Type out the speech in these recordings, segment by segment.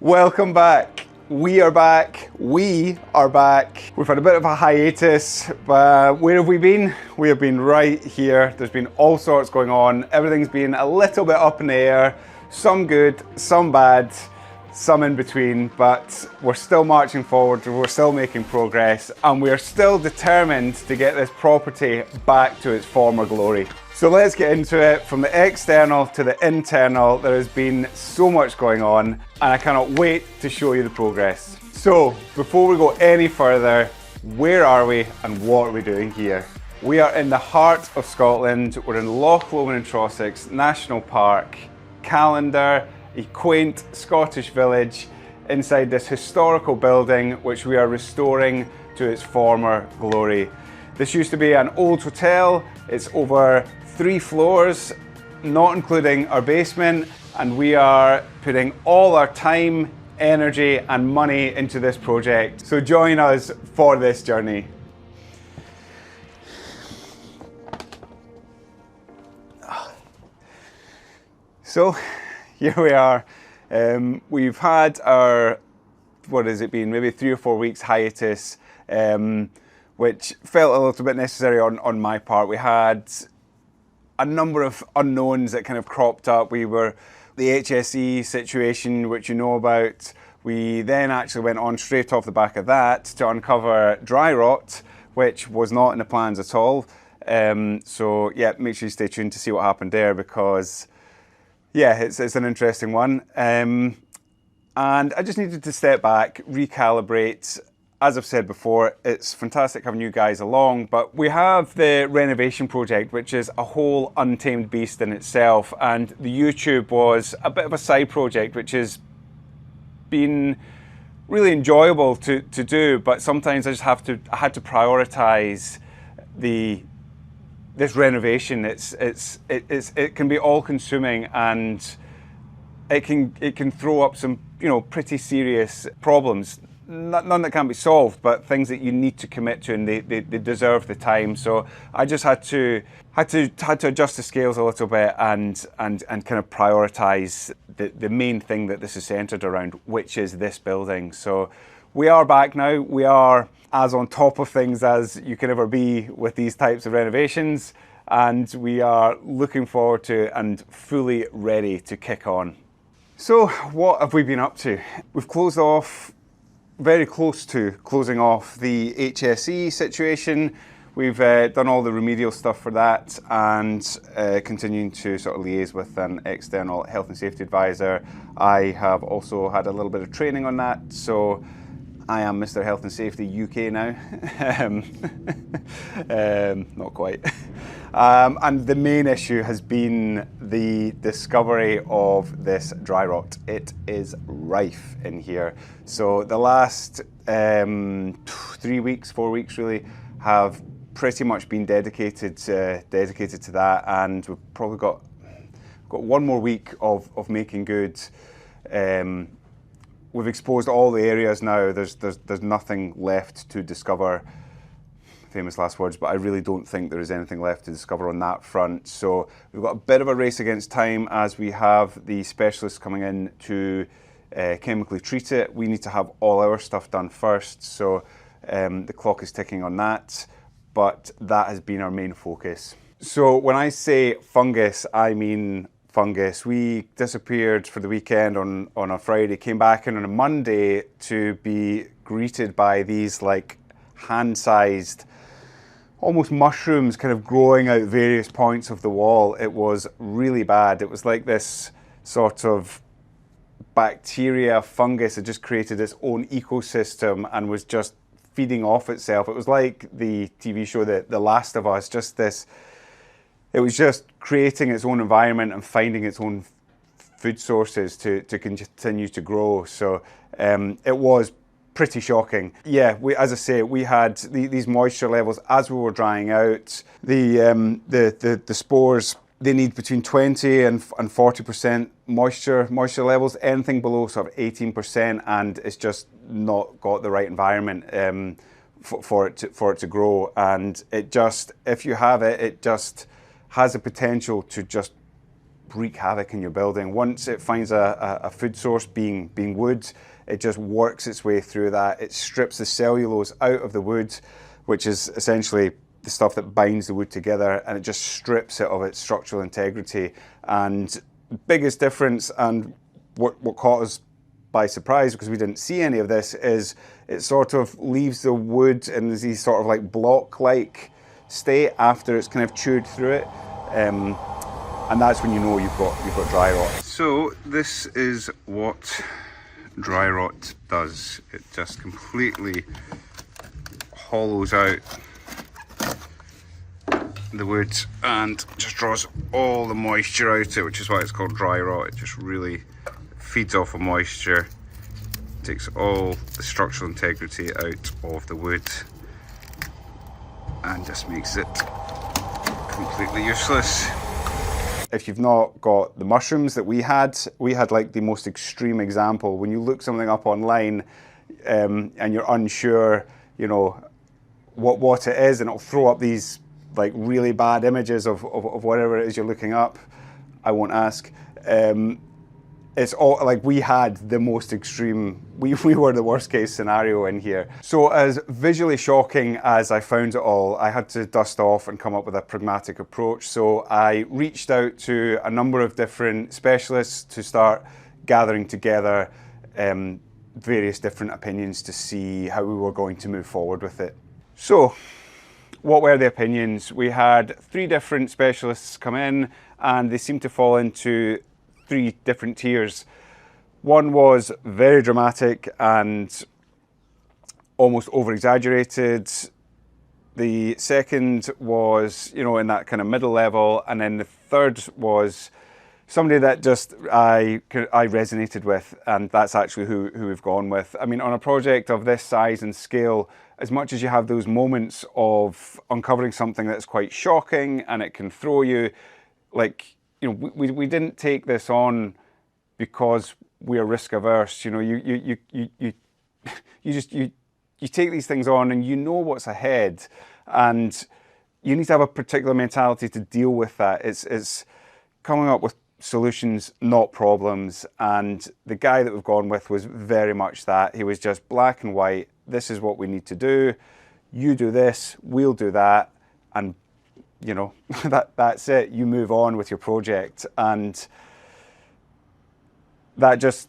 Welcome back. We are back. We are back. We've had a bit of a hiatus, but where have we been? We have been right here. There's been all sorts going on. Everything's been a little bit up in the air. Some good, some bad, some in between, but we're still marching forward. We're still making progress, and we are still determined to get this property back to its former glory. So let's get into it. From the external to the internal, there has been so much going on, and I cannot wait to show you the progress. So before we go any further, where are we and what are we doing here? We are in the heart of Scotland. We're in Loch Lomond and Trossachs National Park, Callander, a quaint Scottish village inside this historical building which we are restoring to its former glory. This used to be an old hotel. It's over 3 floors, not including our basement, and we are putting all our time, energy and money into this project. So join us for this journey. So here we are. We've had our, what has it been, maybe 3 or 4 weeks hiatus, which felt a little bit necessary on my part. We had a number of unknowns that kind of cropped up. We were the HSE situation, which you know about. We then actually went on straight off the back of that to uncover dry rot, which was not in the plans at all. So yeah, make sure you stay tuned to see what happened there, because yeah, it's an interesting one. And I just needed to step back, recalibrate. As I've said before, it's fantastic having you guys along, but we have the renovation project, which is a whole untamed beast in itself. And the YouTube was a bit of a side project, which has been really enjoyable to do, but sometimes I had to prioritize this renovation. It can be all-consuming, and it can throw up some pretty serious problems. None that can be solved, but things that you need to commit to, and they deserve the time. So I just had to adjust the scales a little bit and kind of prioritize the main thing that this is centered around, which is this building. So we are back now. We are as on top of things as you can ever be with these types of renovations, and we are looking forward to and fully ready to kick on. So what have we been up to? We've closed off, very close to closing off, the HSE situation. We've done all the remedial stuff for that, and continuing to sort of liaise with an external health and safety advisor. I have also had a little bit of training on that, so I am Mr. Health and Safety UK now. Not quite. And the main issue has been the discovery of this dry rot. It is rife in here. So the last 3 weeks, 4 weeks really, have pretty much been dedicated to that, and we've probably got 1 more week of making good. We've exposed all the areas now. There's nothing left to discover. Famous last words, but I really don't think there is anything left to discover on that front. So we've got a bit of a race against time, as we have the specialists coming in to chemically treat it. We need to have all our stuff done first, so the clock is ticking on that, but that has been our main focus. So when I say fungus, I mean fungus. We disappeared for the weekend on a Friday, came back in on a Monday to be greeted by these like hand-sized, almost mushrooms kind of growing out various points of the wall. It was really bad. It was like this sort of bacteria, fungus had just created its own ecosystem and was just feeding off itself. It was like the TV show The Last of Us, it was just creating its own environment and finding its own food sources to continue to grow. So it was pretty shocking. Yeah, as I say, we had these moisture levels as we were drying out. The spores, they need between 20 and 40% moisture levels. Anything below sort of 18%, and it's just not got the right environment for it to grow. And it just, if you have it, it just has the potential to just wreak havoc in your building. Once it finds a food source, being wood, it just works its way through that. It strips the cellulose out of the wood, which is essentially the stuff that binds the wood together, and it just strips it of its structural integrity. And biggest difference, and what caught us by surprise, because we didn't see any of this, is it sort of leaves the wood in these sort of like block-like state after it's kind of chewed through it, and that's when you know you've got dry rot. So this is what dry rot does. It just completely hollows out the wood and just draws all the moisture out of it, which is why it's called dry rot. It just really feeds off of moisture, takes all the structural integrity out of the wood, and just makes it completely useless. If you've not got the mushrooms that we had like the most extreme example. When you look something up online and you're unsure, you know, what it is, and it'll throw up these like really bad images of whatever it is you're looking up. I won't ask. It's all like we had the most extreme, we were the worst case scenario in here. So as visually shocking as I found it all, I had to dust off and come up with a pragmatic approach. So I reached out to a number of different specialists to start gathering together various different opinions to see how we were going to move forward with it. So what were the opinions? We had 3 different specialists come in, and they seemed to fall into 3 different tiers. One was very dramatic and almost over-exaggerated. The second was, you know, in that kind of middle level, and then the third was somebody that just I resonated with, and that's actually who we've gone with. I mean, on a project of this size and scale, as much as you have those moments of uncovering something that's quite shocking and it can throw you, like, you know, we didn't take this on because we're risk averse. You know, you take these things on and you know what's ahead, and you need to have a particular mentality to deal with that. It's coming up with solutions, not problems. And the guy that we've gone with was very much that. He was just black and white. This is what we need to do. You do this, we'll do that, and you know, that's it. You move on with your project, and that just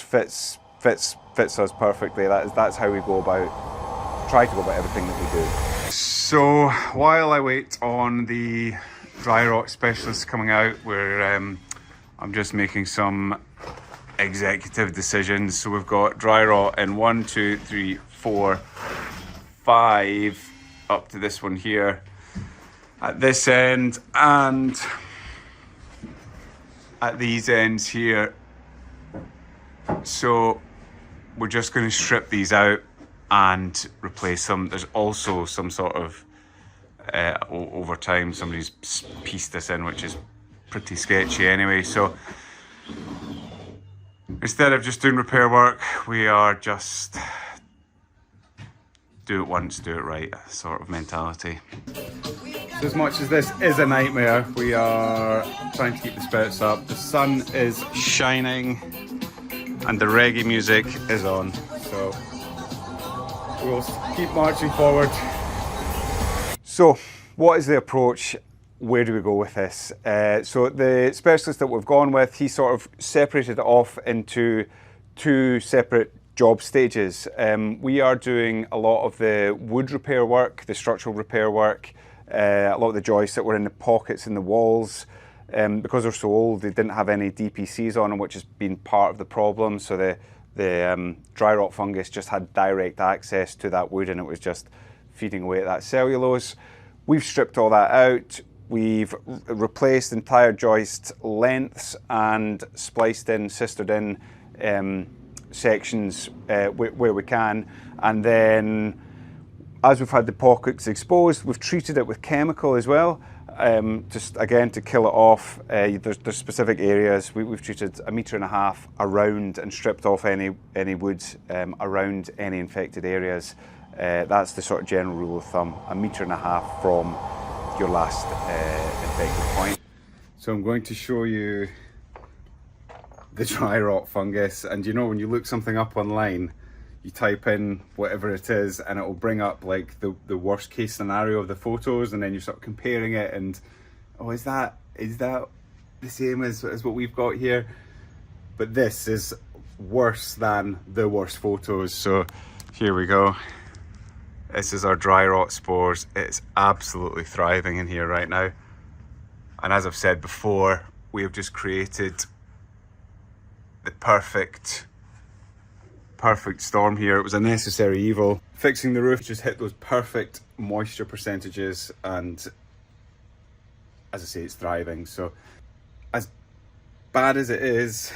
fits us perfectly. That's how we go about, try to go about everything that we do. So while I wait on the dry rot specialists coming out, I'm just making some executive decisions. So we've got dry rot in 1, 2, 3, 4, 5 up to this one here at this end, and at these ends here. So we're just going to strip these out and replace them. There's also some sort of over time somebody's pieced this in, which is pretty sketchy anyway. So instead of just doing repair work, we are just do it once, do it right sort of mentality. So as much as this is a nightmare, we are trying to keep the spirits up. The sun is shining and the reggae music is on. So we'll keep marching forward. So what is the approach? Where do we go with this? So the specialist that we've gone with, he sort of separated it off into 2 separate job stages. We are doing a lot of the wood repair work, the structural repair work, a lot of the joists that were in the pockets in the walls. Because they're so old, they didn't have any DPCs on them, which has been part of the problem. So the dry rot fungus just had direct access to that wood, and it was just feeding away at that cellulose. We've stripped all that out. We've replaced entire joist lengths and spliced in, sistered in sections where we can. And then as we've had the pockets exposed, we've treated it with chemical as well. Just again to kill it off. There's specific areas we've treated 1.5 meters around and stripped off any wood around any infected areas. That's the sort of general rule of thumb: 1.5 meters from your last infected point. So I'm going to show you the dry rot fungus, and you know, when you look something up online, you type in whatever it is and it will bring up like the worst case scenario of the photos, and then you start comparing it and, oh, is that the same as what we've got here? But this is worse than the worst photos. So here we go. This is our dry rot spores. It's absolutely thriving in here right now. And as I've said before, we have just created the perfect storm here. It was a necessary evil. Fixing the roof just hit those perfect moisture percentages, and as I say, it's thriving. So as bad as it is,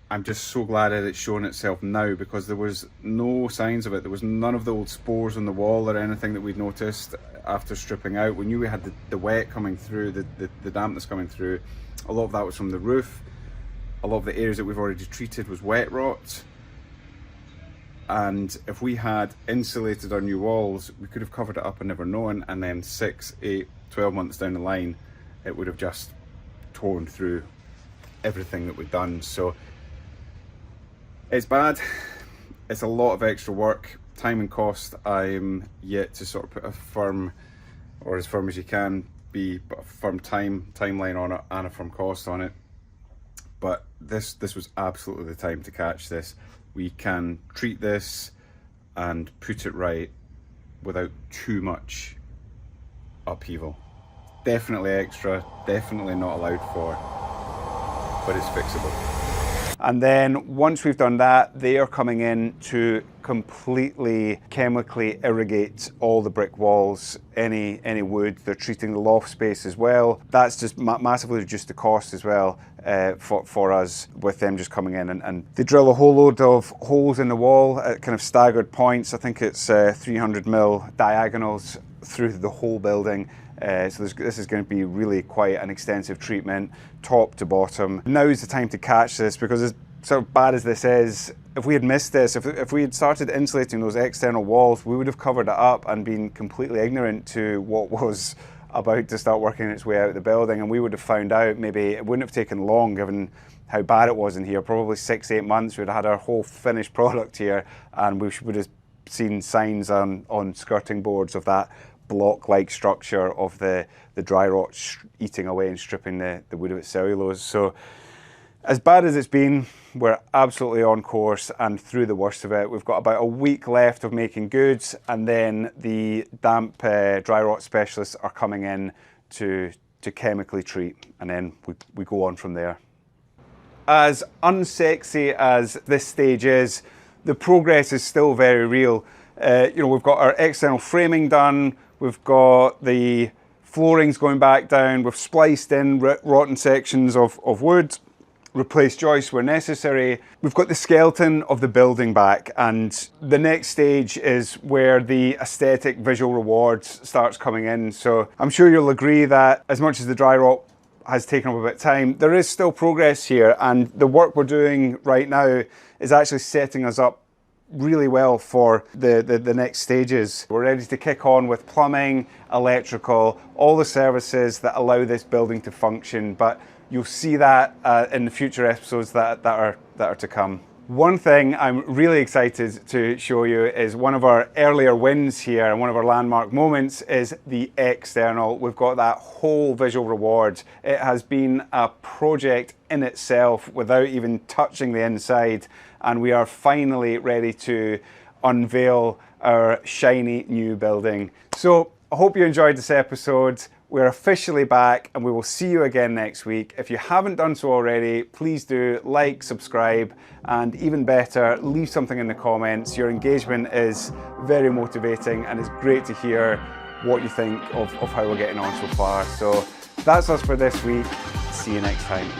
I'm just so glad that it's shown itself now, because there was no signs of it. There was none of the old spores on the wall or anything that we'd noticed after stripping out. We knew we had the wet coming through, the dampness coming through. A lot of that was from the roof. A lot of the areas that we've already treated was wet rot. And if we had insulated our new walls, we could have covered it up and never known, and then 6, 8, 12 months down the line, it would have just torn through everything that we'd done. So it's bad. It's a lot of extra work, time and cost. I'm yet to sort of put a firm, or as firm as you can be, but a firm timeline on it and a firm cost on it. But this was absolutely the time to catch this. We can treat this and put it right without too much upheaval. Definitely extra, definitely not allowed for, but it's fixable. And then once we've done that, they are coming in to completely chemically irrigate all the brick walls, any wood. They're treating the loft space as well. That's just massively reduced the cost as well for us, with them just coming in, and they drill a whole load of holes in the wall at kind of staggered points. I think it's 300mm diagonals through the whole building. So this is going to be really quite an extensive treatment, top to bottom. Now is the time to catch this, because as sort of bad as this is, if we had missed this, if we had started insulating those external walls, we would have covered it up and been completely ignorant to what was about to start working its way out of the building, and we would have found out. Maybe it wouldn't have taken long, given how bad it was in here. Probably 6, 8 months, we'd have had our whole finished product here, and we would have seen signs on skirting boards of that block-like structure of the dry rot eating away and stripping the wood of its cellulose. So as bad as it's been, we're absolutely on course and through the worst of it. We've got about a week left of making goods, and then the damp dry rot specialists are coming in to chemically treat, and then we go on from there. As unsexy as this stage is, the progress is still very real. We've got our external framing done, we've got the floorings going back down, we've spliced in rotten sections of wood, replaced joists where necessary. We've got the skeleton of the building back, and the next stage is where the aesthetic visual rewards starts coming in. So I'm sure you'll agree that as much as the dry rot has taken up a bit of time, there is still progress here, and the work we're doing right now is actually setting us up really well for the next stages. We're ready to kick on with plumbing, electrical, all the services that allow this building to function, but you'll see that in the future episodes that are to come. One thing I'm really excited to show you is one of our earlier wins here, and one of our landmark moments is the external. We've got that whole visual reward. It has been a project in itself without even touching the inside, and we are finally ready to unveil our shiny new building. So I hope you enjoyed this episode. We're officially back, and we will see you again next week. If you haven't done so already, please do like, subscribe, and even better, leave something in the comments. Your engagement is very motivating, and it's great to hear what you think of how we're getting on so far. So that's us for this week. See you next time.